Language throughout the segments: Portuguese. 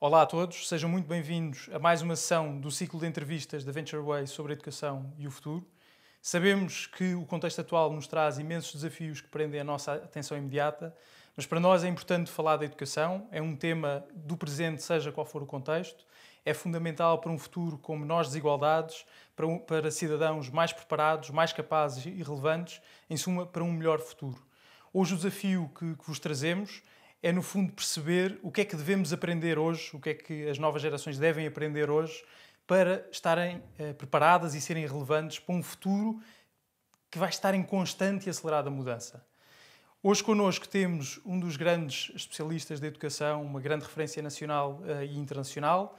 Olá a todos, sejam muito bem-vindos a mais uma sessão do ciclo de entrevistas da Venture Way sobre a educação e o futuro. Sabemos que o contexto atual nos traz imensos desafios que prendem a nossa atenção imediata, mas para nós é importante falar da educação, é um tema do presente, seja qual for o contexto, é fundamental para um futuro com menores desigualdades, para cidadãos mais preparados, mais capazes e relevantes, em suma, para um melhor futuro. Hoje o desafio que vos trazemos é, no fundo, perceber o que é que devemos aprender hoje, o que é que as novas gerações devem aprender hoje para estarem preparadas e serem relevantes para um futuro que vai estar em constante e acelerada mudança. Hoje connosco temos um dos grandes especialistas da educação, uma grande referência nacional e internacional.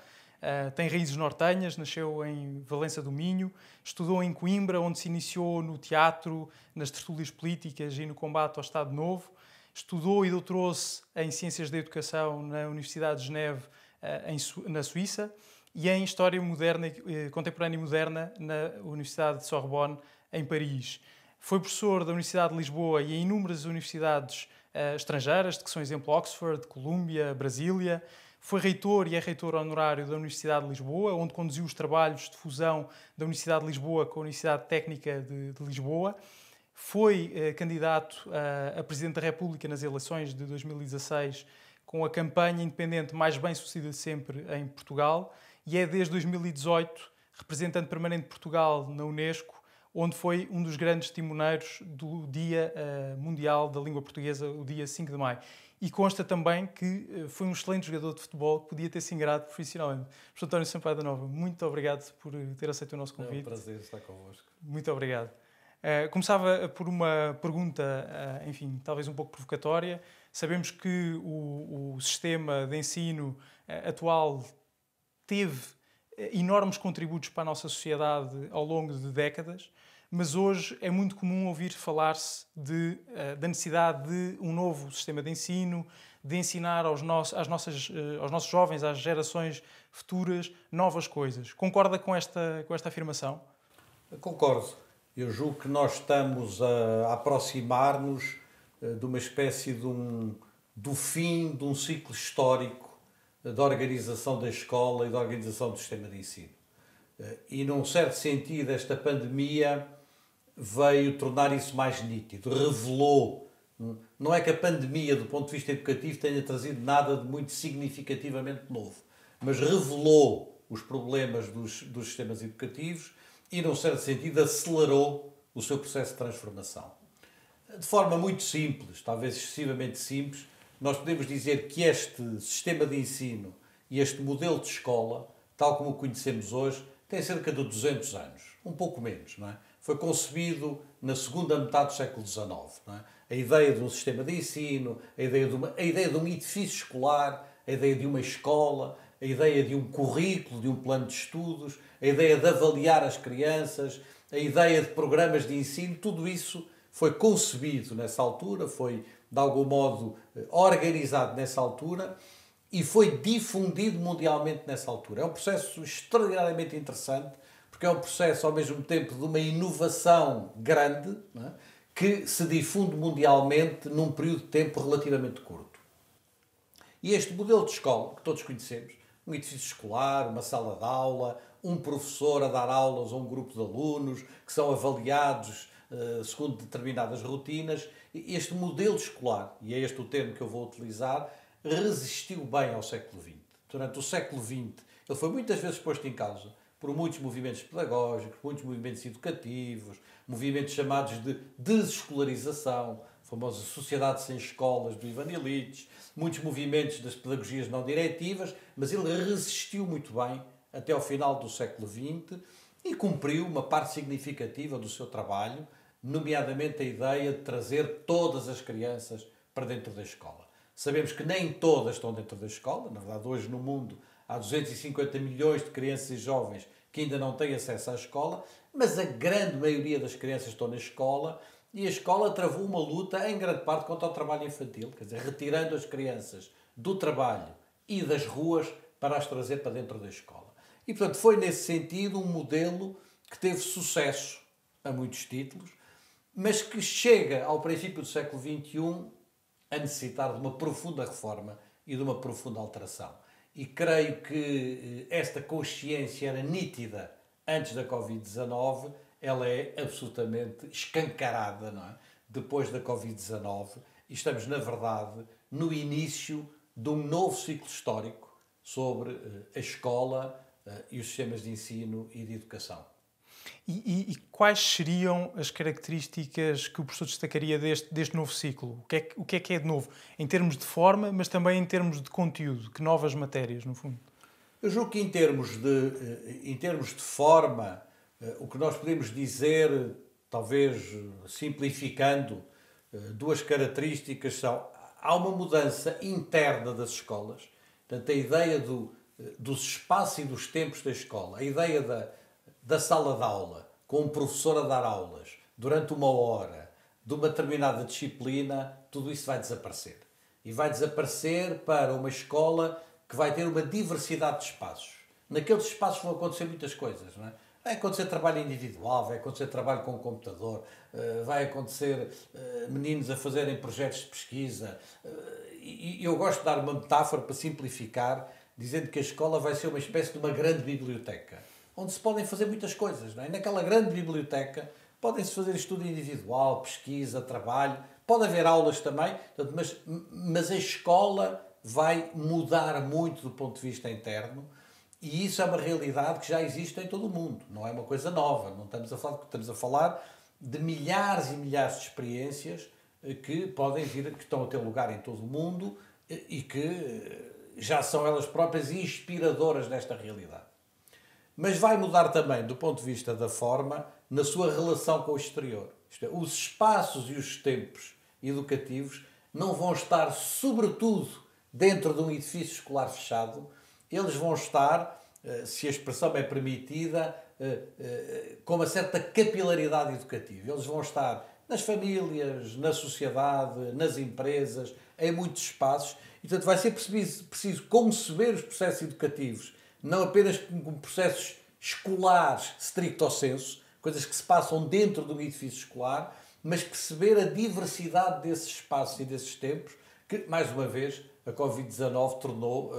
Tem raízes nortenhas, nasceu em Valença do Minho, estudou em Coimbra, onde se iniciou no teatro, nas tertúlias políticas e no combate ao Estado Novo. Estudou e doutorou-se em Ciências da Educação na Universidade de Geneve, na Suíça, e em História Moderna, Contemporânea e Moderna na Universidade de Sorbonne, em Paris. Foi professor da Universidade de Lisboa e em inúmeras universidades estrangeiras, de que são exemplo Oxford, Colômbia, Brasília. Foi reitor e é reitor honorário da Universidade de Lisboa, onde conduziu os trabalhos de fusão da Universidade de Lisboa com a Universidade Técnica de Lisboa. Foi candidato a Presidente da República nas eleições de 2016, com a campanha independente mais bem-sucedida de sempre em Portugal, e é desde 2018 representante permanente de Portugal na Unesco, onde foi um dos grandes timoneiros do Dia Mundial da Língua Portuguesa, o dia 5 de maio. E consta também que foi um excelente jogador de futebol que podia ter se ingrado profissionalmente. Professor António Sampaio da Nova, muito obrigado por ter aceito o nosso convite. É um prazer estar convosco. Muito obrigado. Começava por uma pergunta, enfim, talvez um pouco provocatória. Sabemos que o sistema de ensino atual teve enormes contributos para a nossa sociedade ao longo de décadas, mas hoje é muito comum ouvir falar-se da necessidade de um novo sistema de ensino, de ensinar aos nossos jovens, às gerações futuras, novas coisas. Concorda com esta afirmação? Concordo. Eu julgo que nós estamos a aproximar-nos de uma espécie do fim de um ciclo histórico da organização da escola e da organização do sistema de ensino. E, num certo sentido, esta pandemia veio tornar isso mais nítido, revelou. Não é que a pandemia, do ponto de vista educativo, tenha trazido nada de muito significativamente novo, mas revelou os problemas dos sistemas educativos e, num certo sentido, acelerou o seu processo de transformação. De forma muito simples, talvez excessivamente simples, nós podemos dizer que este sistema de ensino e este modelo de escola, tal como o conhecemos hoje, tem cerca de 200 anos, um pouco menos, não é? Foi concebido na segunda metade do século XIX. Não é? A ideia de um sistema de ensino, a ideia de um edifício escolar, a ideia de uma escola, a ideia de um currículo, de um plano de estudos, a ideia de avaliar as crianças, a ideia de programas de ensino, tudo isso foi concebido nessa altura, foi de algum modo organizado nessa altura e foi difundido mundialmente nessa altura. É um processo extraordinariamente interessante, porque é um processo ao mesmo tempo de uma inovação grande, não é? Que se difunde mundialmente num período de tempo relativamente curto. E este modelo de escola, que todos conhecemos, um edifício escolar, uma sala de aula, um professor a dar aulas a um grupo de alunos que são avaliados segundo determinadas rotinas, este modelo escolar, e é este o termo que eu vou utilizar, resistiu bem ao século XX. Durante o século XX, ele foi muitas vezes posto em causa por muitos movimentos pedagógicos, muitos movimentos educativos, movimentos chamados de desescolarização, a famosa Sociedade Sem Escolas do Ivan Illich, muitos movimentos das pedagogias não diretivas, mas ele resistiu muito bem até ao final do século XX e cumpriu uma parte significativa do seu trabalho, nomeadamente a ideia de trazer todas as crianças para dentro da escola. Sabemos que nem todas estão dentro da escola, na verdade hoje no mundo há 250 milhões de crianças e jovens que ainda não têm acesso à escola, mas a grande maioria das crianças estão na escola e a escola travou uma luta em grande parte contra o trabalho infantil, quer dizer, retirando as crianças do trabalho e das ruas para as trazer para dentro da escola. E, portanto, foi nesse sentido um modelo que teve sucesso a muitos títulos, mas que chega ao princípio do século XXI a necessitar de uma profunda reforma e de uma profunda alteração. e creio que esta consciência era nítida antes da Covid-19, ela é absolutamente escancarada, não é? Depois da Covid-19, e estamos, na verdade, no início de um novo ciclo histórico sobre a escola e os sistemas de ensino e de educação. E quais seriam as características que o professor destacaria deste novo ciclo? O que é de novo? Em termos de forma, mas também em termos de conteúdo. Que novas matérias, no fundo? Eu julgo que em termos de forma, o que nós podemos dizer, talvez simplificando, duas características são: há uma mudança interna das escolas, portanto, a ideia dos espaços e dos tempos da escola, a ideia da sala de aula, com um professor a dar aulas durante uma hora, de uma determinada disciplina, tudo isso vai desaparecer. E vai desaparecer para uma escola que vai ter uma diversidade de espaços. Naqueles espaços vão acontecer muitas coisas, não é? Vai acontecer trabalho individual, vai acontecer trabalho com o computador, vai acontecer meninos a fazerem projetos de pesquisa. E eu gosto de dar uma metáfora para simplificar, dizendo que a escola vai ser uma espécie de uma grande biblioteca, onde se podem fazer muitas coisas, não é? Naquela grande biblioteca podem-se fazer estudo individual, pesquisa, trabalho, pode haver aulas também, mas a escola vai mudar muito do ponto de vista interno. E isso é uma realidade que já existe em todo o mundo, não é uma coisa nova. Não estamos a falar de milhares e milhares de experiências que podem vir, que estão a ter lugar em todo o mundo e que já são elas próprias inspiradoras desta realidade. Mas vai mudar também do ponto de vista da forma, na sua relação com o exterior. Isto é, os espaços e os tempos educativos não vão estar, sobretudo, dentro de um edifício escolar fechado. Eles vão estar, se a expressão é permitida, com uma certa capilaridade educativa. Eles vão estar nas famílias, na sociedade, nas empresas, em muitos espaços. E, portanto, vai ser preciso conceber os processos educativos, não apenas como processos escolares, stricto sensu, coisas que se passam dentro de um edifício escolar, mas perceber a diversidade desses espaços e desses tempos, que, mais uma vez, a Covid-19 tornou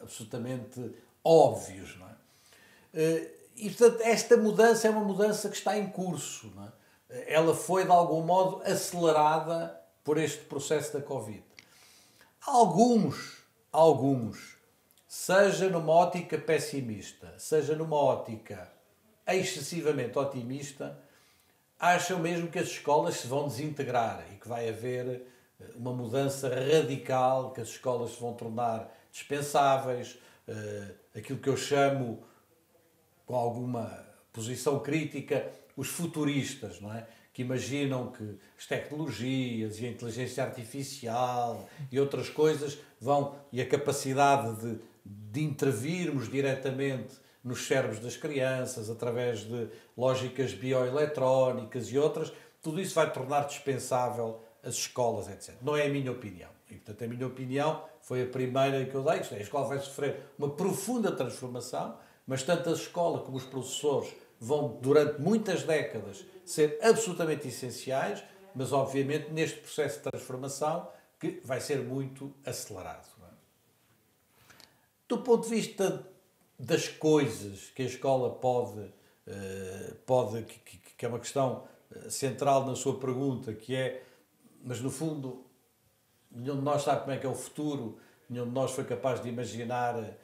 absolutamente óbvios. Não é? E, portanto, esta mudança é uma mudança que está em curso. Não é? Ela foi, de algum modo, acelerada por este processo da Covid. Alguns, seja numa ótica pessimista, seja numa ótica excessivamente otimista, acham mesmo que as escolas se vão desintegrar e que vai haver uma mudança radical, que as escolas se vão tornar dispensáveis, aquilo que eu chamo, com alguma posição crítica, os futuristas, não é? Que imaginam que as tecnologias e a inteligência artificial e outras coisas vão, e a capacidade de intervirmos diretamente nos cérebros das crianças através de lógicas bioeletrónicas e outras, tudo isso vai tornar dispensável as escolas, etc. Não é a minha opinião. E, portanto, a minha opinião foi a primeira que eu dei. A escola vai sofrer uma profunda transformação, mas tanto a escola como os professores vão, durante muitas décadas, ser absolutamente essenciais, mas, obviamente, neste processo de transformação que vai ser muito acelerado. Não é? Do ponto de vista das coisas que a escola pode que é uma questão central na sua pergunta, que é, mas no fundo, nenhum de nós sabe como é que é o futuro, nenhum de nós foi capaz de imaginar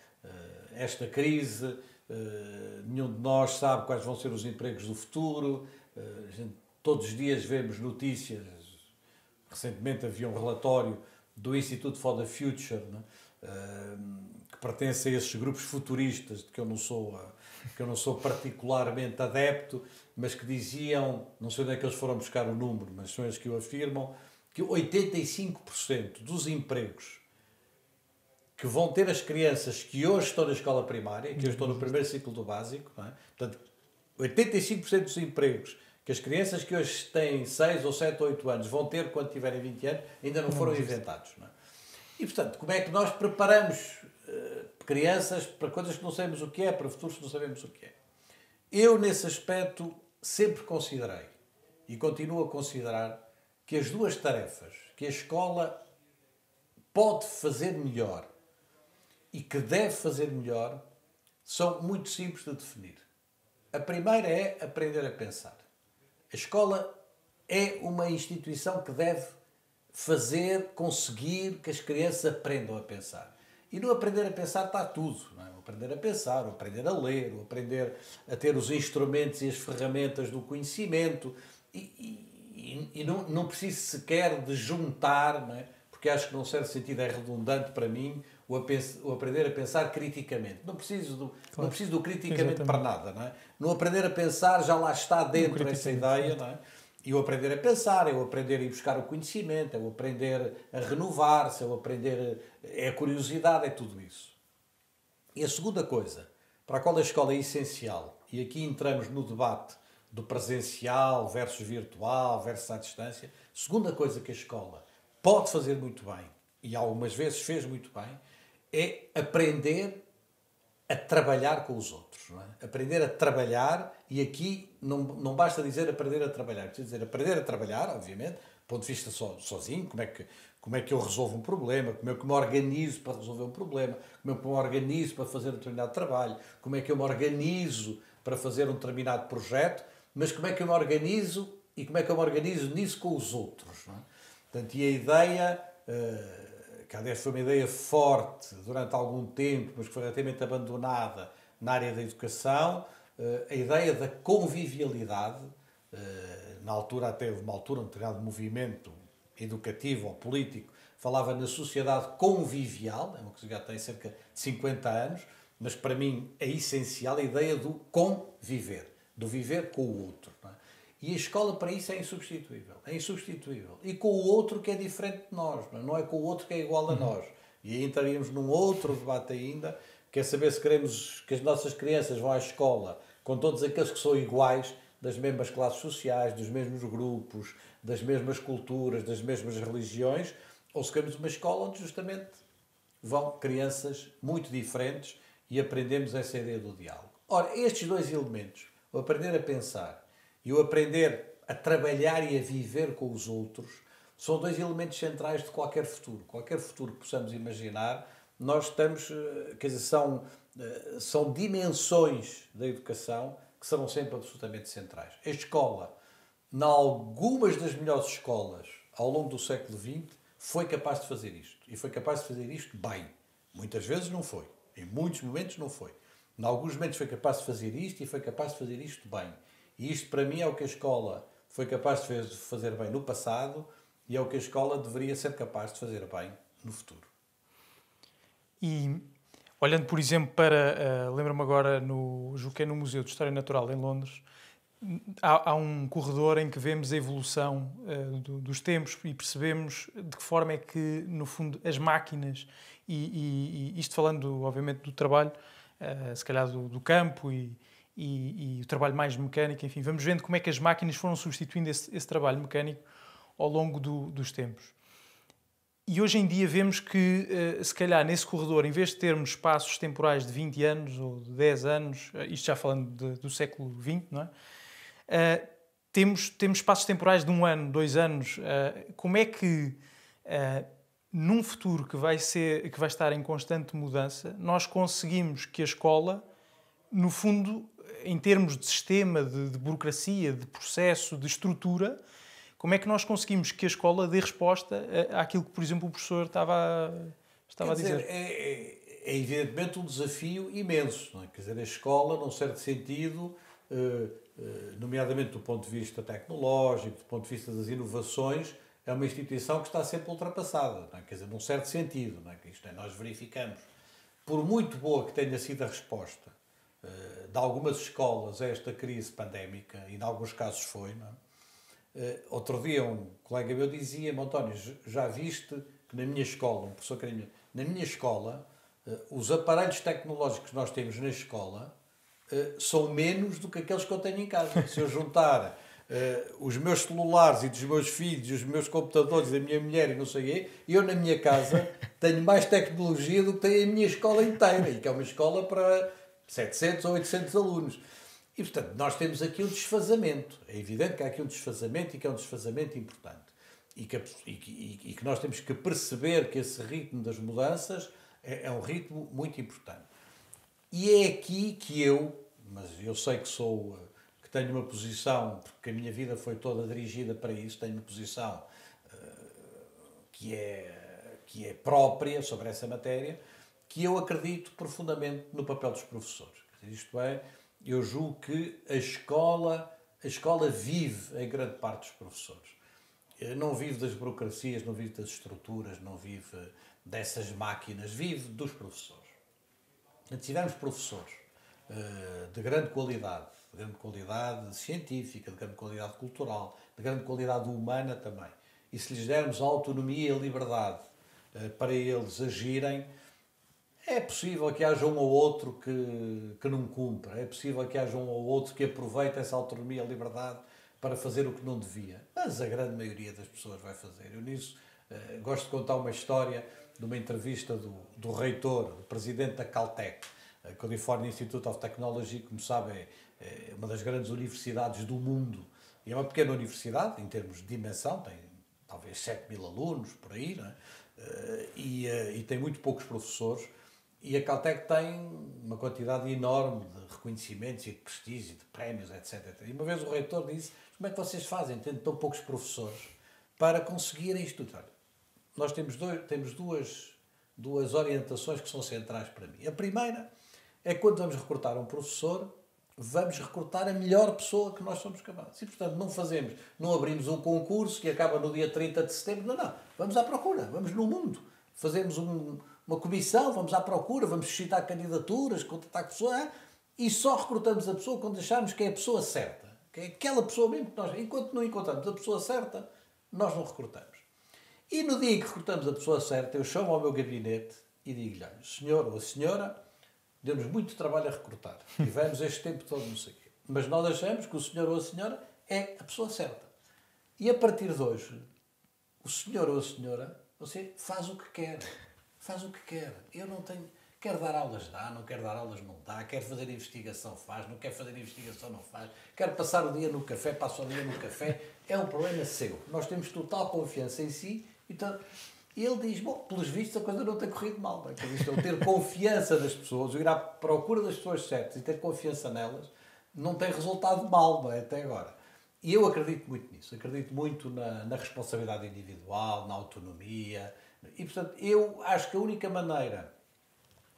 esta crise, nenhum de nós sabe quais vão ser os empregos do futuro. Todos os dias vemos notícias. Recentemente havia um relatório do Institute for the Future, né, que pertence a esses grupos futuristas de que eu não sou particularmente adepto, mas que diziam, não sei onde é que eles foram buscar o número, mas são eles que o afirmam, que 85% dos empregos que vão ter as crianças que hoje estão na escola primária, que hoje estão no primeiro ciclo do básico, não é? Portanto, 85% dos empregos que as crianças que hoje têm 6 ou 7 ou 8 anos vão ter quando tiverem 20 anos, ainda não foram inventados. Não é? E, portanto, como é que nós preparamos crianças para coisas que não sabemos o que é, para futuros que não sabemos o que é? Eu, nesse aspecto, sempre considerei e continuo a considerar que as duas tarefas que a escola pode fazer melhor e que deve fazer melhor são muito simples de definir. A primeira é aprender a pensar. A escola é uma instituição que deve conseguir que as crianças aprendam a pensar. E no aprender a pensar está tudo. Não é? O aprender a pensar, o aprender a ler, o aprender a ter os instrumentos e as ferramentas do conhecimento. E não preciso sequer de juntar, não é? Porque acho que num certo sentido é redundante para mim o aprender a pensar criticamente. Não preciso do criticamente para nada. Não é? No aprender a pensar já lá está dentro essa ideia. Não é? E o aprender a pensar, é o aprender a ir buscar o conhecimento, é o aprender a renovar-se, é o aprender... É a curiosidade, é tudo isso. E a segunda coisa, para a qual a escola é essencial, e aqui entramos no debate do presencial versus virtual versus à distância, a segunda coisa que a escola pode fazer muito bem, e algumas vezes fez muito bem, é aprender a trabalhar com os outros. Não é? Aprender a trabalhar, e aqui não basta dizer aprender a trabalhar, precisa dizer aprender a trabalhar, obviamente, do ponto de vista sozinho, como é que eu resolvo um problema, como é que eu me organizo para resolver um problema, como é que eu me organizo para fazer um determinado trabalho, como é que eu me organizo para fazer um determinado projeto, mas como é que eu me organizo e como é que eu me organizo nisso com os outros. Não é? Portanto, e a ideia, que aliás foi uma ideia forte durante algum tempo, mas que foi relativamente abandonada na área da educação, a ideia da convivialidade, na altura até houve uma altura, um determinado movimento educativo ou político, falava na sociedade convivial, é uma coisa que já tem cerca de 50 anos, mas para mim é essencial a ideia do conviver, do viver com o outro. Não é? E a escola para isso é insubstituível. É insubstituível. E com o outro que é diferente de nós, não é com o outro que é igual a nós. E aí entraríamos num outro debate ainda, que é saber se queremos que as nossas crianças vão à escola com todos aqueles que são iguais, das mesmas classes sociais, dos mesmos grupos, das mesmas culturas, das mesmas religiões, ou se queremos uma escola onde justamente vão crianças muito diferentes e aprendemos essa ideia do diálogo. Ora, estes dois elementos, o aprender a pensar e o aprender a trabalhar e a viver com os outros, são dois elementos centrais de qualquer futuro. Qualquer futuro que possamos imaginar, nós estamos, quer dizer, são dimensões da educação que serão sempre absolutamente centrais. A escola, em algumas das melhores escolas ao longo do século XX, foi capaz de fazer isto. E foi capaz de fazer isto bem. Muitas vezes não foi. Em muitos momentos não foi. Em alguns momentos foi capaz de fazer isto e foi capaz de fazer isto bem. E isto, para mim, é o que a escola foi capaz de fazer bem no passado e é o que a escola deveria ser capaz de fazer bem no futuro. E, olhando, por exemplo, para... lembro-me agora, julgo que é no Museu de História Natural, em Londres, há um corredor em que vemos a evolução dos tempos e percebemos de que forma é que, no fundo, as máquinas, e isto falando, obviamente, do trabalho, se calhar do campo e o trabalho mais mecânico, enfim, vamos vendo como é que as máquinas foram substituindo esse trabalho mecânico ao longo dos tempos. E hoje em dia vemos que, se calhar, nesse corredor, em vez de termos espaços temporais de 20 anos ou de 10 anos, isto já falando do século XX, não é? Temos espaços temporais de 1 ano, 2 anos. Como é que, num futuro que vai estar em constante mudança, nós conseguimos que a escola, no fundo, em termos de sistema, de burocracia, de processo, de estrutura, como é que nós conseguimos que a escola dê resposta àquilo que, por exemplo, o professor estava a dizer? É evidentemente um desafio imenso. Não é? Quer dizer, a escola, num certo sentido, nomeadamente do ponto de vista tecnológico, do ponto de vista das inovações, é uma instituição que está sempre ultrapassada. Não é? Quer dizer, num certo sentido. Não é? Isto é, nós verificamos, por muito boa que tenha sido a resposta de algumas escolas a esta crise pandémica, e em alguns casos foi, não é? Outro dia um colega meu dizia-me: António, já viste que na minha escola, um professor querido, na minha escola, os aparelhos tecnológicos que nós temos na escola são menos do que aqueles que eu tenho em casa. Se eu juntar os meus celulares e dos meus filhos, os meus computadores, da minha mulher e não sei o quê, eu na minha casa tenho mais tecnologia do que tem a minha escola inteira, e que é uma escola para 700 ou 800 alunos. E, portanto, nós temos aqui um desfazamento. É evidente que há aqui um desfazamento e que é um desfazamento importante. E que nós temos que perceber que esse ritmo das mudanças É um ritmo muito importante. E é aqui que mas eu sei que tenho uma posição, porque a minha vida foi toda dirigida para isso, tenho uma posição que é própria sobre essa matéria, que eu acredito profundamente no papel dos professores. Isto é, eu julgo que a escola vive em grande parte dos professores. Não vive das burocracias, não vive das estruturas, não vive dessas máquinas, vive dos professores. Se tivermos professores de grande qualidade científica, de grande qualidade cultural, de grande qualidade humana também, e se lhes dermos a autonomia e a liberdade para eles agirem, é possível que haja um ou outro que não cumpra, é possível que haja um ou outro que aproveite essa autonomia e liberdade para fazer o que não devia, mas a grande maioria das pessoas vai fazer. Eu nisso gosto de contar uma história de uma entrevista do reitor, do presidente da Caltech, a California Institute of Technology, como sabe, é uma das grandes universidades do mundo. E é uma pequena universidade, em termos de dimensão, tem talvez 7.000 alunos, por aí, não é? E tem muito poucos professores. E a Caltech tem uma quantidade enorme de reconhecimentos e de prestígio, de prémios, etc. E uma vez o reitor disse: como é que vocês fazem, tendo tão poucos professores, para conseguirem isto tudo? Olha, nós temos duas orientações que são centrais para mim. A primeira é que quando vamos recrutar um professor, vamos recrutar a melhor pessoa que nós somos capazes. E, portanto, não abrimos um concurso que acaba no dia 30 de setembro. Não. Vamos à procura, vamos no mundo. Fazemos uma comissão, vamos à procura, vamos suscitar candidaturas, contratar pessoas, e só recrutamos a pessoa quando acharmos que é a pessoa certa. Que é aquela pessoa mesmo que nós... Enquanto não encontramos a pessoa certa, nós não recrutamos. E no dia em que recrutamos a pessoa certa, eu chamo ao meu gabinete e digo-lhe: olha, o senhor ou a senhora deu-nos muito trabalho a recrutar. Tivemos este tempo todo, não sei o quê. Mas nós achamos que o senhor ou a senhora é a pessoa certa. E a partir de hoje, o senhor ou a senhora, você faz o que quer. Faz o que quer. Eu não tenho... Quer dar aulas, dá. Não quer dar aulas, não dá. Quer fazer investigação, faz. Não quer fazer investigação, não faz. Quer passar o dia no café, passa o dia no café. É um problema seu. Nós temos total confiança em si. Então, ele diz: bom, pelos vistos a coisa não tem corrido mal. Não é? Ele ter confiança das pessoas, ir à procura das pessoas certas e ter confiança nelas, não tem resultado mal, não é? Até agora. E eu acredito muito nisso. Acredito muito na responsabilidade individual, na autonomia. E, portanto, eu acho que a única maneira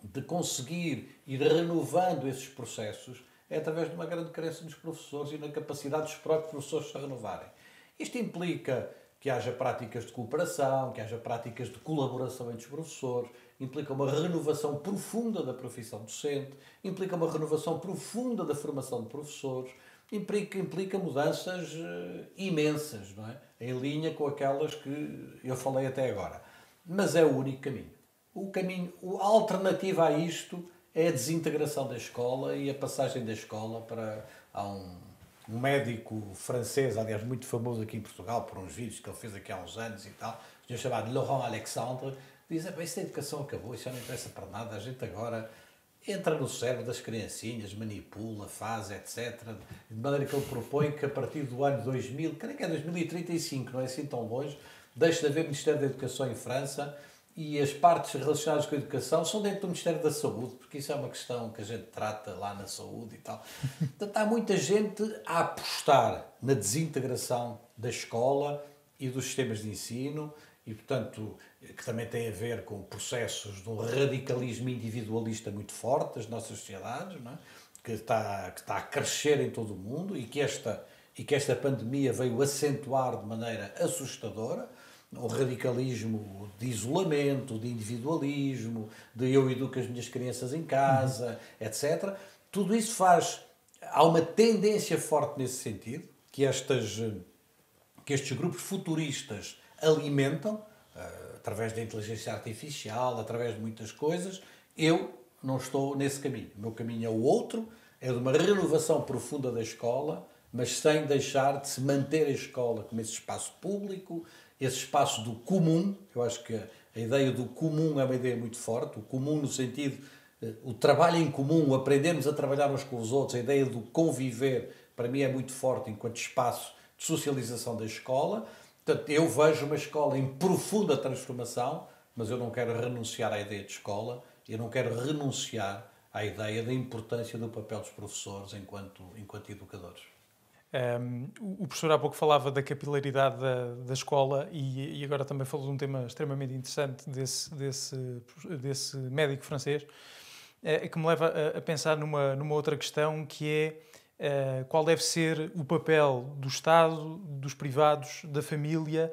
de conseguir ir renovando esses processos é através de uma grande crença nos professores e na capacidade dos próprios professores se renovarem. Isto implica que haja práticas de cooperação, que haja práticas de colaboração entre os professores, implica uma renovação profunda da profissão docente, implica uma renovação profunda da formação de professores, implica mudanças imensas, não é? Em linha com aquelas que eu falei até agora. Mas é o único caminho. A alternativa a isto é a desintegração da escola e a passagem da escola para... Há um médico francês, aliás, muito famoso aqui em Portugal, por uns vídeos que ele fez aqui há uns anos e tal, um chamado Laurent Alexandre, diz: isso da educação acabou, isso já não interessa para nada, a gente agora entra no cérebro das criancinhas, manipula, faz, etc. De maneira que ele propõe que a partir do ano 2000, creio que é 2035, não é assim tão longe, deixe de haver Ministério da Educação em França e as partes relacionadas com a educação são dentro do Ministério da Saúde, porque isso é uma questão que a gente trata lá na saúde e tal. Portanto, há muita gente a apostar na desintegração da escola e dos sistemas de ensino e, portanto, que também tem a ver com processos de um radicalismo individualista muito forte das nossas sociedades, não é? que está a crescer em todo o mundo e que esta pandemia veio acentuar de maneira assustadora. O radicalismo de isolamento, de individualismo, de eu educo as minhas crianças em casa, etc. Tudo isso faz... Há uma tendência forte nesse sentido, que estes grupos futuristas alimentam, através da inteligência artificial, através de muitas coisas. Eu não estou nesse caminho. O meu caminho é o outro, é de uma renovação profunda da escola, mas sem deixar de se manter a escola como esse espaço público, esse espaço do comum. Eu acho que a ideia do comum é uma ideia muito forte. O comum no sentido, o trabalho em comum, o aprendermos a trabalhar uns com os outros, a ideia do conviver, para mim é muito forte enquanto espaço de socialização da escola. Portanto, eu vejo uma escola em profunda transformação, mas eu não quero renunciar à ideia de escola, eu não quero renunciar à ideia da importância do papel dos professores enquanto educadores. O professor há pouco falava da capilaridade da escola e agora também falou de um tema extremamente interessante desse médico francês, que me leva a pensar numa outra questão, que é qual deve ser o papel do Estado, dos privados, da família,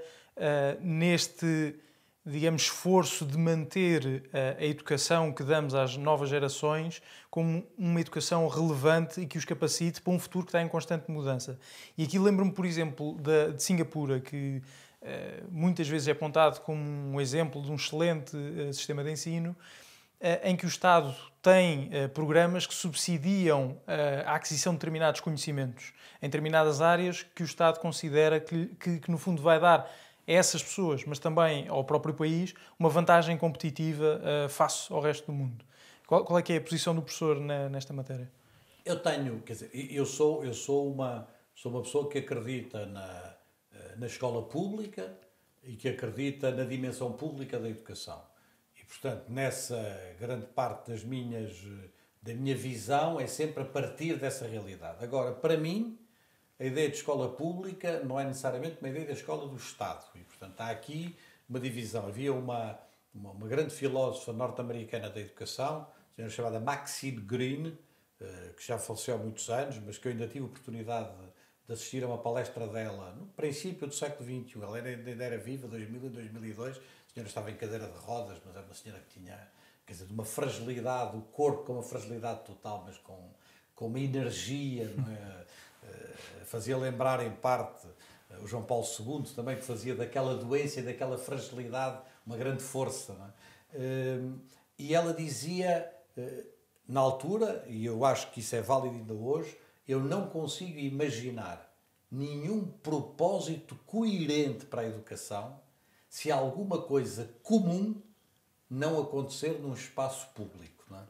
neste, digamos, esforço de manter a educação que damos às novas gerações como uma educação relevante e que os capacite para um futuro que está em constante mudança. E aqui lembro-me, por exemplo, de Singapura, que muitas vezes é apontado como um exemplo de um excelente sistema de ensino, em que o Estado tem programas que subsidiam a aquisição de determinados conhecimentos em determinadas áreas que o Estado considera que no fundo vai dar a essas pessoas, mas também ao próprio país, uma vantagem competitiva face ao resto do mundo. Qual é que é a posição do professor nesta matéria? Eu sou uma pessoa que acredita na escola pública e que acredita na dimensão pública da educação. E, portanto, nessa grande parte da minha visão é sempre a partir dessa realidade. Agora, para mim, a ideia de escola pública não é necessariamente uma ideia da escola do Estado. E, portanto, há aqui uma divisão. Havia uma grande filósofa norte-americana da educação, chamada Maxine Greene, que já faleceu há muitos anos, mas que eu ainda tive a oportunidade de assistir a uma palestra dela no princípio do século XXI. Ela ainda era viva, 2000 e 2002. A senhora estava em cadeira de rodas, mas era uma senhora que tinha, quer dizer, de uma fragilidade, o corpo com uma fragilidade total, mas com uma energia, não é? Fazia lembrar em parte o João Paulo II também, que fazia daquela doença e daquela fragilidade uma grande força. Não é? E ela dizia, na altura, e eu acho que isso é válido ainda hoje, eu não consigo imaginar nenhum propósito coerente para a educação se alguma coisa comum não acontecer num espaço público. Não é?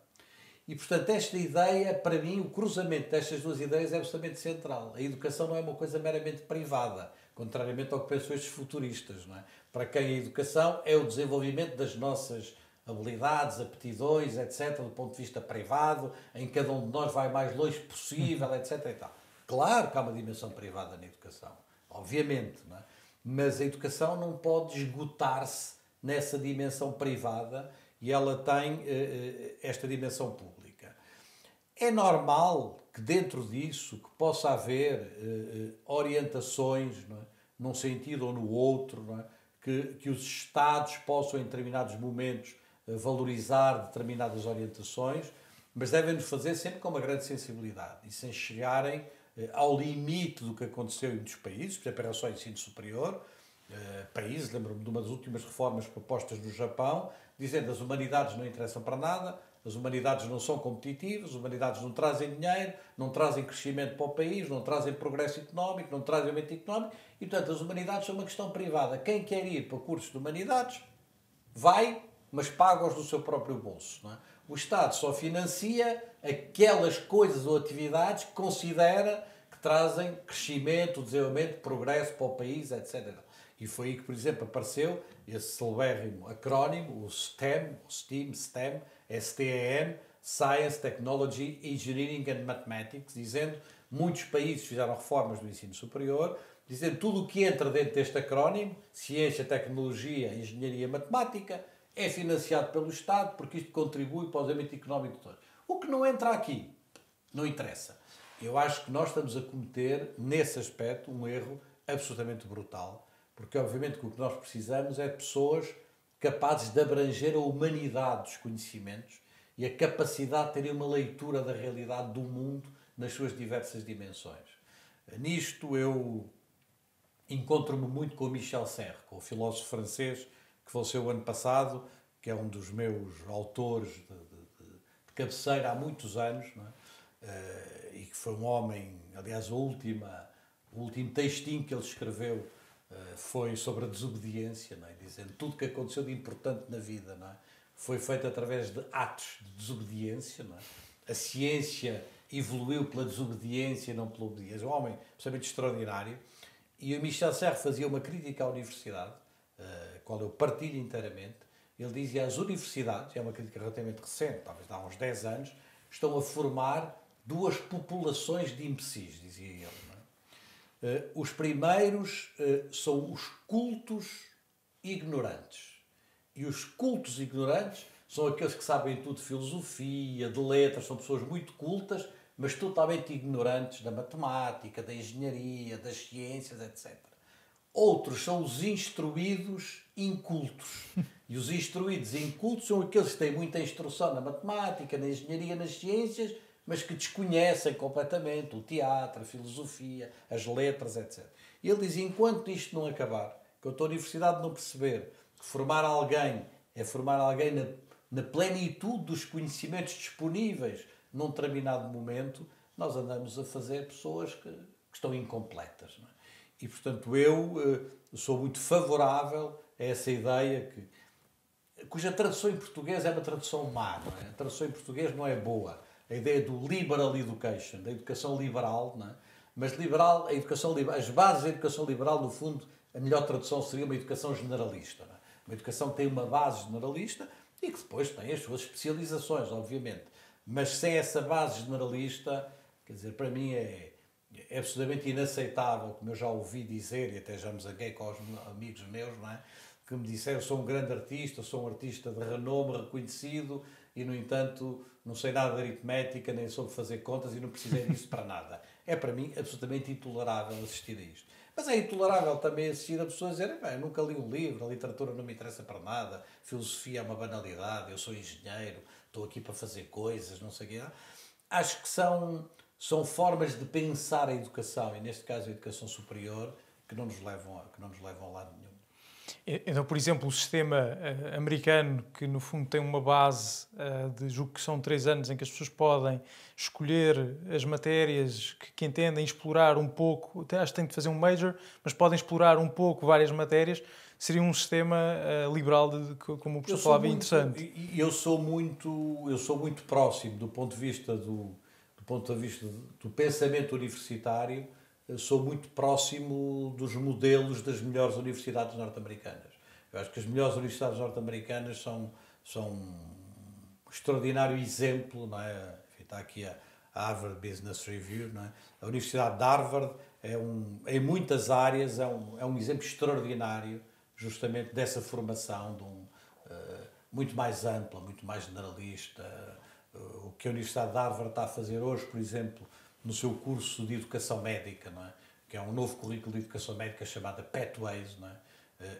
E, portanto, esta ideia, para mim, o cruzamento destas duas ideias é absolutamente central. A educação não é uma coisa meramente privada, contrariamente ao que pensam estes futuristas. Não é? Para quem a educação é o desenvolvimento das nossas habilidades, aptidões, etc., do ponto de vista privado, em que cada um de nós vai mais longe possível, etc. E tal. Claro que há uma dimensão privada na educação, obviamente, não é? Mas a educação não pode esgotar-se nessa dimensão privada e ela tem esta dimensão pública. É normal que dentro disso que possa haver orientações, não é? Num sentido ou no outro, não é? Que os Estados possam, em determinados momentos, valorizar determinadas orientações, mas devem-nos fazer sempre com uma grande sensibilidade e sem chegarem ao limite do que aconteceu em muitos países, por exemplo, em relação ao ensino superior, países, lembro-me de uma das últimas reformas propostas no Japão, dizendo que as humanidades não interessam para nada, as humanidades não são competitivas, as humanidades não trazem dinheiro, não trazem crescimento para o país, não trazem progresso económico, não trazem aumento económico, e, portanto, as humanidades são uma questão privada. Quem quer ir para cursos de humanidades vai, mas paga-os do seu próprio bolso. Não é? O Estado só financia aquelas coisas ou atividades que considera que trazem crescimento, desenvolvimento, progresso para o país, etc. E foi aí que, por exemplo, apareceu esse celebérrimo acrónimo, o STEM, STEM, Science, Technology, Engineering and Mathematics, dizendo muitos países fizeram reformas do ensino superior, dizendo tudo o que entra dentro deste acrónimo, ciência, tecnologia, engenharia, matemática, é financiado pelo Estado porque isto contribui para o desenvolvimento económico de todos. O que não entra aqui não interessa. Eu acho que nós estamos a cometer, nesse aspecto, um erro absolutamente brutal, porque obviamente que o que nós precisamos é de pessoas capazes de abranger a humanidade dos conhecimentos e a capacidade de terem uma leitura da realidade do mundo nas suas diversas dimensões. Nisto eu encontro-me muito com o Michel Serres, com o filósofo francês que faleceu o ano passado, que é um dos meus autores de cabeceira há muitos anos, não é? E que foi um homem, aliás, o último textinho que ele escreveu foi sobre a desobediência, não é? Dizendo tudo o que aconteceu de importante na vida, não é? Foi feito através de atos de desobediência, não é? A ciência evoluiu pela desobediência, não pela obediência. Um homem absolutamente extraordinário. E o Michel Serres fazia uma crítica à universidade, qual eu partilho inteiramente, Ele dizia as universidades, é uma crítica relativamente recente, talvez há uns 10 anos, estão a formar duas populações de imbecis, dizia ele. Não é? Os primeiros são os cultos ignorantes. E os cultos ignorantes são aqueles que sabem tudo de filosofia, de letras, são pessoas muito cultas, mas totalmente ignorantes da matemática, da engenharia, das ciências, etc. Outros são os instruídos incultos. E os instruídos incultos são aqueles que têm muita instrução na matemática, na engenharia, nas ciências, mas que desconhecem completamente o teatro, a filosofia, as letras, etc. E ele diz, enquanto isto não acabar, enquanto a universidade não perceber que formar alguém é formar alguém na plenitude dos conhecimentos disponíveis num determinado momento, nós andamos a fazer pessoas que estão incompletas. Não é? E, portanto, eu sou muito favorável a essa ideia cuja tradução em português é uma tradução má. Não é? A tradução em português não é boa. A ideia do liberal education, da educação liberal, não é? Mas liberal, a educação, as bases da educação liberal, no fundo, a melhor tradução seria uma educação generalista. Não é? Uma educação que tem uma base generalista e que depois tem as suas especializações, obviamente. Mas sem essa base generalista, quer dizer, para mim é absolutamente inaceitável, como eu já ouvi dizer, e até já me zanguei com os amigos meus, não é? Que me disseram, sou um grande artista, sou um artista de renome, reconhecido, e, no entanto, não sei nada de aritmética, nem soube fazer contas e não precisei disso para nada. É, para mim, absolutamente intolerável assistir a isto. Mas é intolerável também assistir a pessoas dizerem, eu nunca li um livro, a literatura não me interessa para nada, filosofia é uma banalidade, eu sou engenheiro, estou aqui para fazer coisas, não sei o quê. Acho que são formas de pensar a educação, e neste caso a educação superior, que não nos levam a lado nenhum. Então, por exemplo, o sistema americano, que no fundo tem uma base de, julgo que são 3 anos, em que as pessoas podem escolher as matérias que entendem, explorar um pouco, acho que têm de fazer um major, mas podem explorar um pouco várias matérias, seria um sistema liberal, como o professor falava, interessante. Eu sou muito próximo do ponto de vista do pensamento universitário. Sou muito próximo dos modelos das melhores universidades norte-americanas. Eu acho que as melhores universidades norte-americanas são um extraordinário exemplo, não é? Está aqui a Harvard Business Review, não é? A Universidade de Harvard em muitas áreas é um exemplo extraordinário justamente dessa formação muito mais ampla, muito mais generalista. O que a Universidade de Harvard está a fazer hoje, por exemplo, no seu curso de educação médica, não é? Que é um novo currículo de educação médica chamado Pathways, não é?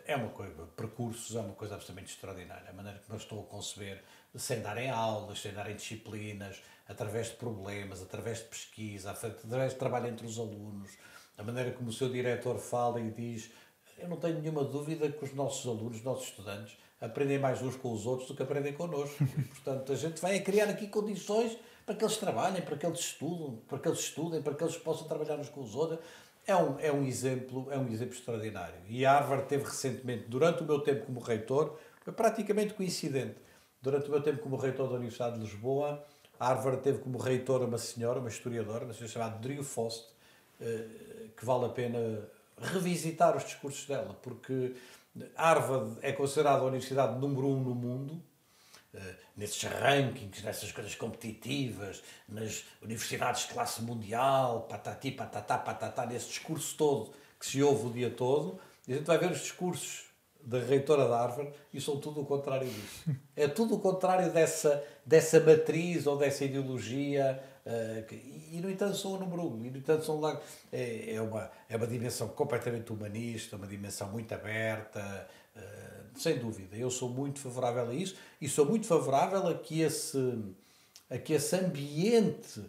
É uma coisa, percursos, é uma coisa absolutamente extraordinária. A maneira como eles estão a conceber, sem darem aulas, sem darem disciplinas, através de problemas, através de pesquisa, através de trabalho entre os alunos, a maneira como o seu diretor fala e diz, eu não tenho nenhuma dúvida que os nossos alunos, os nossos estudantes, aprendem mais uns com os outros do que aprendem connosco. E, portanto, a gente vai criar aqui condições para que eles trabalhem, para que eles estudem, para que eles possam trabalhar uns com os outros. É um exemplo extraordinário. E a Harvard teve recentemente, durante o meu tempo como reitor, foi praticamente coincidente. Durante o meu tempo como reitor da Universidade de Lisboa, a Harvard teve como reitora uma senhora chamada Drew Fost, que vale a pena revisitar os discursos dela, porque Harvard é considerada a universidade número 1 no mundo, nesses rankings, nessas coisas competitivas, nas universidades de classe mundial, patati, patatá, patatá, nesse discurso todo que se ouve o dia todo, e a gente vai ver os discursos da reitora de Harvard e são tudo o contrário disso. É tudo o contrário dessa matriz ou dessa ideologia, e no entanto são o número 1, e no entanto são lá, é uma dimensão completamente humanista, uma dimensão muito aberta, sem dúvida. Eu sou muito favorável a isso e sou muito favorável a que esse ambiente,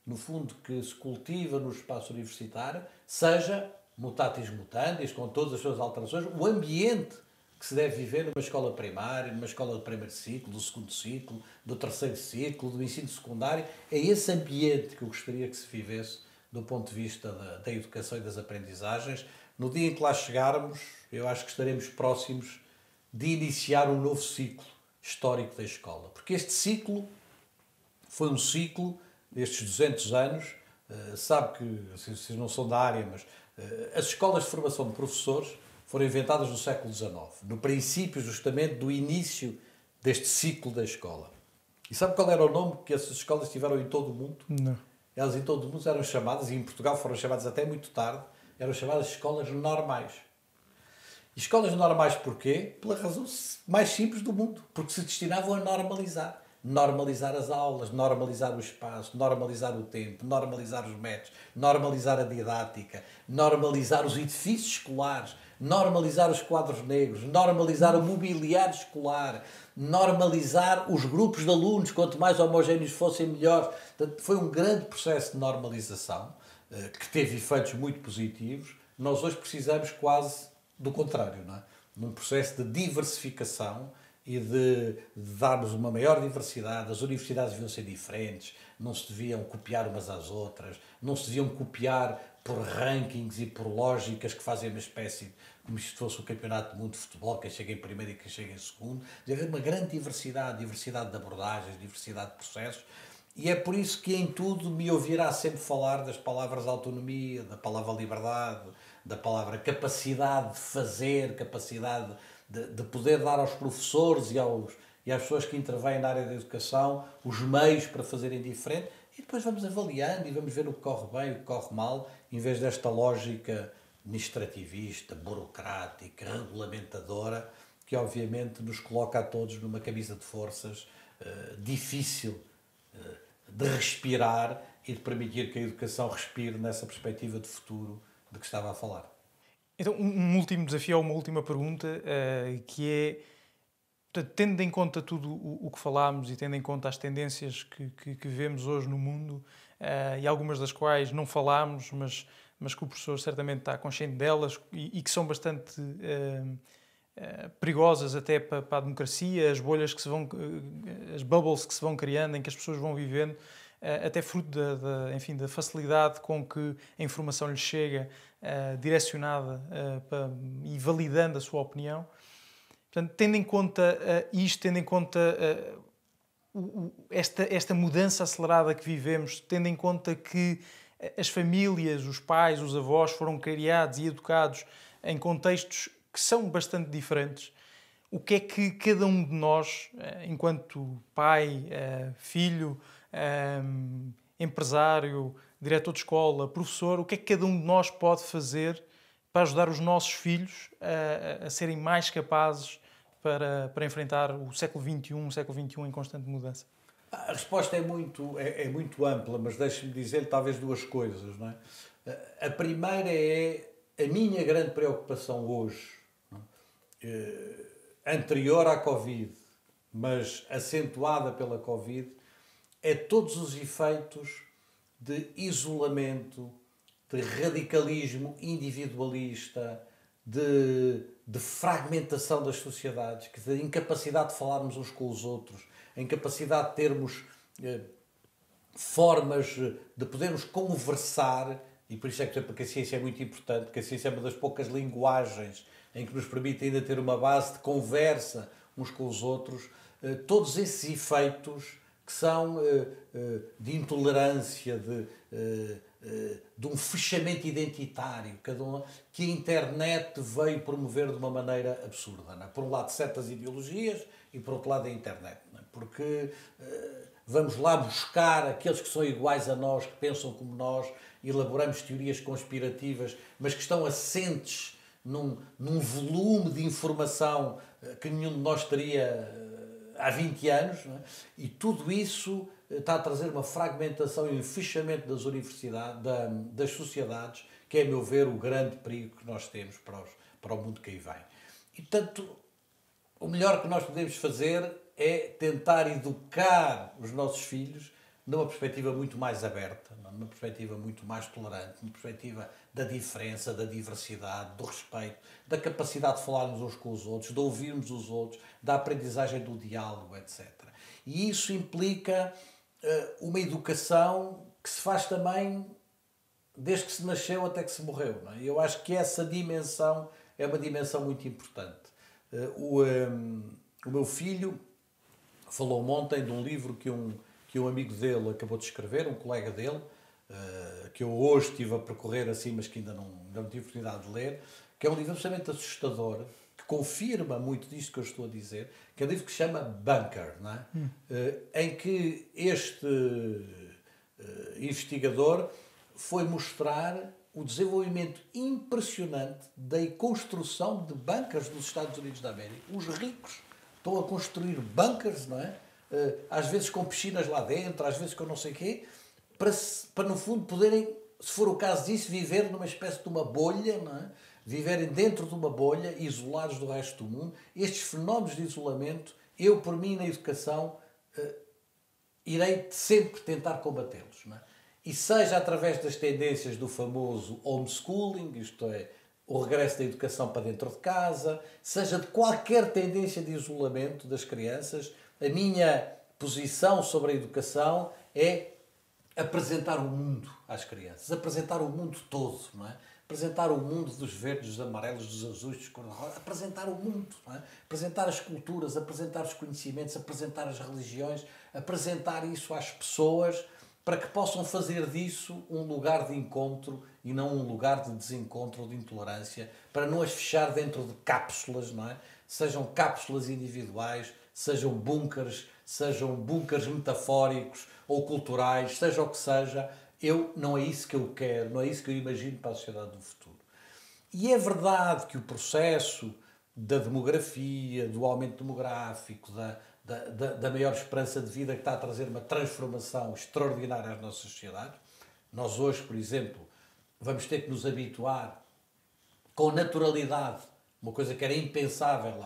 no fundo, que se cultiva no espaço universitário, seja, mutatis mutandis, com todas as suas alterações, o ambiente que se deve viver numa escola primária, numa escola do primeiro ciclo, do segundo ciclo, do terceiro ciclo, do ensino secundário. É esse ambiente que eu gostaria que se vivesse do ponto de vista da educação e das aprendizagens. No dia em que lá chegarmos, eu acho que estaremos próximos de iniciar um novo ciclo histórico da escola. Porque este ciclo foi um ciclo destes 200 anos. Sabe que, vocês não são da área, mas as escolas de formação de professores foram inventadas no século XIX, no princípio justamente do início deste ciclo da escola. E sabe qual era o nome que essas escolas tiveram em todo o mundo? Não. Elas em todo o mundo eram chamadas, e em Portugal foram chamadas até muito tarde, eram chamadas escolas normais. E escolas normais porquê? Pela razão mais simples do mundo. Porque se destinavam a normalizar. Normalizar as aulas, normalizar o espaço, normalizar o tempo, normalizar os métodos, normalizar a didática, normalizar os edifícios escolares, normalizar os quadros negros, normalizar o mobiliário escolar, normalizar os grupos de alunos, quanto mais homogéneos fossem, melhor. Portanto, foi um grande processo de normalização, que teve efeitos muito positivos. Nós hoje precisamos quase do contrário, não é? Num processo de diversificação e de darmos uma maior diversidade. As universidades deviam ser diferentes, não se deviam copiar umas às outras, não se deviam copiar por rankings e por lógicas que fazem uma espécie, como se fosse o campeonato do mundo de futebol, quem chega em primeiro e quem chega em segundo. Deve haver uma grande diversidade, diversidade de abordagens, diversidade de processos, e é por isso que em tudo me ouvirá sempre falar das palavras autonomia, da palavra liberdade, da palavra capacidade de fazer, capacidade de poder dar aos professores e às pessoas que intervêm na área da educação os meios para fazerem diferente, e depois vamos avaliando e vamos ver o que corre bem, o que corre mal, em vez desta lógica administrativista, burocrática, regulamentadora, que obviamente nos coloca a todos numa camisa de forças difícil de respirar e de permitir que a educação respire nessa perspectiva de futuro de que estava a falar. Então, um último desafio, ou uma última pergunta, que é, portanto, tendo em conta tudo o que falámos e tendo em conta as tendências que vemos hoje no mundo, e algumas das quais não falámos, mas que o professor certamente está consciente delas e que são bastante perigosas até para a democracia, as bolhas que se vão, as bubbles que se vão criando, em que as pessoas vão vivendo, até fruto enfim, da facilidade com que a informação lhes chega, direcionada e validando a sua opinião. Portanto, tendo em conta isto, tendo em conta esta mudança acelerada que vivemos, tendo em conta que as famílias, os pais, os avós foram criados e educados em contextos que são bastante diferentes, o que é que cada um de nós, enquanto pai, filho, empresário, diretor de escola, professor, o que é que cada um de nós pode fazer para ajudar os nossos filhos a serem mais capazes para enfrentar o século XXI em constante mudança? A resposta é muito ampla, mas deixe-me dizer talvez duas coisas. Não é? A primeira é a minha grande preocupação hoje, anterior à Covid, mas acentuada pela Covid, é todos os efeitos de isolamento, de radicalismo individualista, de fragmentação das sociedades, de incapacidade de falarmos uns com os outros, a incapacidade de termos formas de podermos conversar, e por isso é que, por exemplo, que a ciência é muito importante, porque a ciência é uma das poucas linguagens em que nos permite ainda ter uma base de conversa uns com os outros, todos esses efeitos que são de intolerância, de um fechamento identitário, que a internet veio promover de uma maneira absurda. Não é? Por um lado, certas ideologias e, por outro lado, a internet. Não é? Porque vamos lá buscar aqueles que são iguais a nós, que pensam como nós, elaboramos teorias conspirativas, mas que estão assentes num volume de informação que nenhum de nós teria há 20 anos, não é? E tudo isso está a trazer uma fragmentação e um fechamento das universidades, das sociedades, que é, a meu ver, o grande perigo que nós temos para o mundo que aí vem. E, portanto, o melhor que nós podemos fazer é tentar educar os nossos filhos numa perspectiva muito mais aberta, numa perspectiva muito mais tolerante, numa perspectiva da diferença, da diversidade, do respeito, da capacidade de falarmos uns com os outros, de ouvirmos os outros, da aprendizagem do diálogo, etc. E isso implica uma educação que se faz também desde que se nasceu até que se morreu. Não é? Eu acho que essa dimensão é uma dimensão muito importante. O meu filho falou ontem de um livro que um amigo dele acabou de escrever, um colega dele, que eu hoje estive a percorrer assim, mas que ainda não tive oportunidade de ler, que é um livro absolutamente assustador, que confirma muito disto que eu estou a dizer, que é um livro que se chama Bunker, não é? Em que este investigador foi mostrar o desenvolvimento impressionante da construção de bunkers nos Estados Unidos da América. Os ricos estão a construir bunkers, não é? Às vezes com piscinas lá dentro, às vezes com não sei o quê, para no fundo poderem, se for o caso disso, viver numa espécie de uma bolha, não é? Viverem dentro de uma bolha, isolados do resto do mundo. Estes fenómenos de isolamento, eu, por mim, na educação, irei sempre tentar combatê-los, não é? E seja através das tendências do famoso homeschooling, isto é, o regresso da educação para dentro de casa, seja de qualquer tendência de isolamento das crianças, a minha posição sobre a educação é apresentar o mundo às crianças, apresentar o mundo todo, não é? Apresentar o mundo dos verdes, dos amarelos, dos azuis, dos cor-de-rosa, apresentar o mundo, não é? Apresentar as culturas, apresentar os conhecimentos, apresentar as religiões, apresentar isso às pessoas, para que possam fazer disso um lugar de encontro e não um lugar de desencontro ou de intolerância, para não as fechar dentro de cápsulas, não é? Sejam cápsulas individuais, sejam bunkers metafóricos ou culturais, seja o que seja, não é isso que eu quero, não é isso que eu imagino para a sociedade do futuro. E é verdade que o processo da demografia, do aumento demográfico, da maior esperança de vida, que está a trazer uma transformação extraordinária às nossas sociedades. Nós hoje, por exemplo, vamos ter que nos habituar com naturalidade, uma coisa que era impensável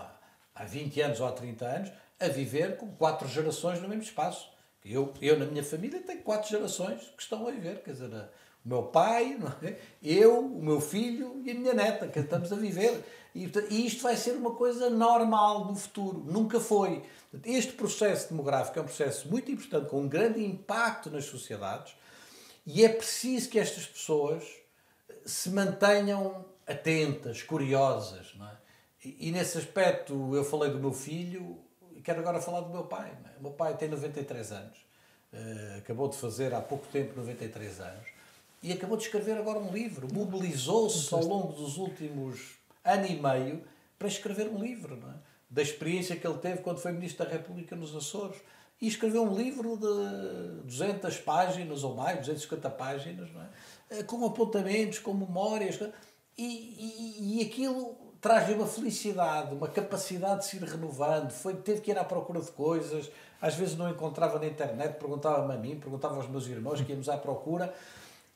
há 20 anos ou há 30 anos, a viver com 4 gerações no mesmo espaço. Eu na minha família, tenho 4 gerações que estão a viver, quer dizer, o meu pai, não é? Eu, o meu filho e a minha neta, que estamos a viver. E isto vai ser uma coisa normal no futuro. Nunca foi. Este processo demográfico é um processo muito importante, com um grande impacto nas sociedades, e é preciso que estas pessoas se mantenham atentas, curiosas, não é? E nesse aspecto eu falei do meu filho e quero agora falar do meu pai, não é? O meu pai tem 93 anos, acabou de fazer há pouco tempo 93 anos, e acabou de escrever agora um livro, mobilizou-se ao longo dos últimos ano e meio para escrever um livro, não é? Da experiência que ele teve quando foi Ministro da República nos Açores. E escreveu um livro de 200 páginas ou mais, 250 páginas, não é? Com apontamentos, com memórias. E aquilo traz-lhe uma felicidade, uma capacidade de se ir renovando. Teve que ir à procura de coisas, às vezes não encontrava na internet, perguntava-me a mim, perguntava aos meus irmãos, que íamos à procura.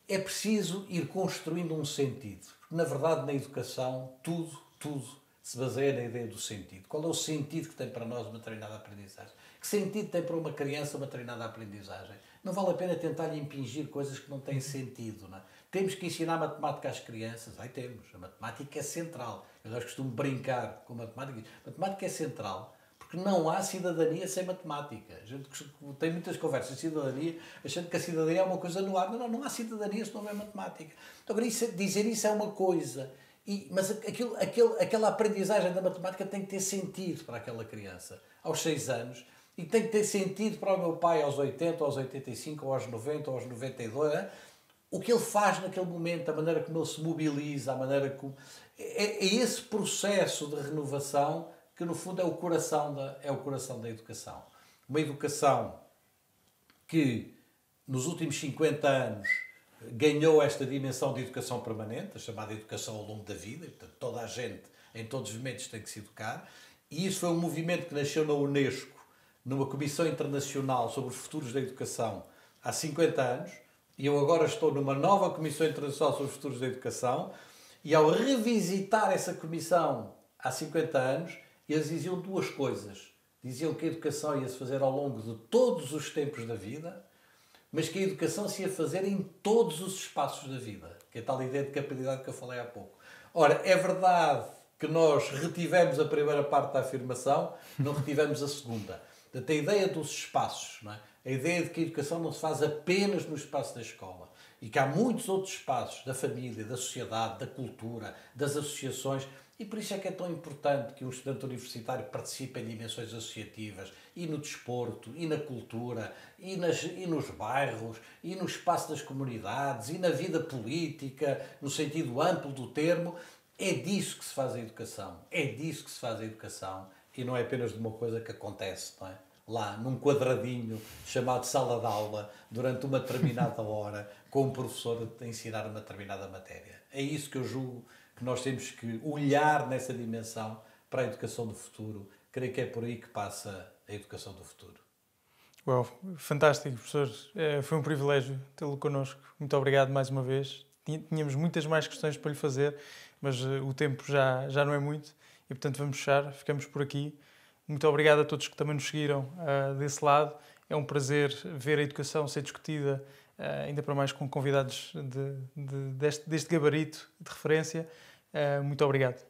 É preciso ir construindo um sentido. Porque, na verdade, na educação, tudo se baseia na ideia do sentido. Qual é o sentido que tem para nós uma determinada aprendizagem? Que sentido tem para uma criança uma determinada aprendizagem? Não vale a pena tentar-lhe impingir coisas que não têm sentido, não é? Temos que ensinar matemática às crianças. Aí temos. A matemática é central. Eu costumo brincar com a matemática. A matemática é central porque não há cidadania sem matemática. A gente tem muitas conversas de cidadania, achando que a cidadania é uma coisa no ar. Não há cidadania se não houver matemática. Então, dizer isso é uma coisa. Mas aquela aprendizagem da matemática tem que ter sentido para aquela criança aos 6 anos, e tem que ter sentido para o meu pai aos 80, aos 85, ou aos 90, ou aos 92. Né? O que ele faz naquele momento, a maneira como ele se mobiliza, a maneira como... É esse processo de renovação que, no fundo, é o coração da educação. Uma educação que, nos últimos 50 anos, ganhou esta dimensão de educação permanente, a chamada educação ao longo da vida, e, portanto, toda a gente, em todos os momentos, tem que se educar. E isso foi um movimento que nasceu na Unesco, numa Comissão Internacional sobre os Futuros da Educação, há 50 anos, e eu agora estou numa nova Comissão Internacional sobre os Futuros da Educação, e ao revisitar essa comissão há 50 anos, eles diziam 2 coisas. Diziam que a educação ia-se fazer ao longo de todos os tempos da vida, mas que a educação se ia fazer em todos os espaços da vida, que é a tal ideia de capacidade que eu falei há pouco. Ora, é verdade que nós retivemos a primeira parte da afirmação, não retivemos a segunda. Portanto, a ideia dos espaços, não é? A ideia de que a educação não se faz apenas no espaço da escola e que há muitos outros espaços da família, da sociedade, da cultura, das associações, e por isso é que é tão importante que um estudante universitário participe em dimensões associativas, e no desporto, e na cultura, e nos bairros, e no espaço das comunidades, e na vida política, no sentido amplo do termo, É disso que se faz a educação. É disso que se faz a educação e não é apenas de uma coisa que acontece, não é? Lá, num quadradinho chamado sala de aula, durante uma determinada hora, com um professor a ensinar uma determinada matéria. É isso que eu julgo que nós temos que olhar nessa dimensão para a educação do futuro. Creio que é por aí que passa a educação do futuro. Uau, fantástico, professor. Foi um privilégio tê-lo connosco. Muito obrigado mais uma vez. Tínhamos muitas mais questões para lhe fazer, mas o tempo já não é muito e, portanto, vamos fechar. Ficamos por aqui. Muito obrigado a todos que também nos seguiram desse lado. É um prazer ver a educação ser discutida, ainda para mais com convidados deste gabarito de referência. Muito obrigado.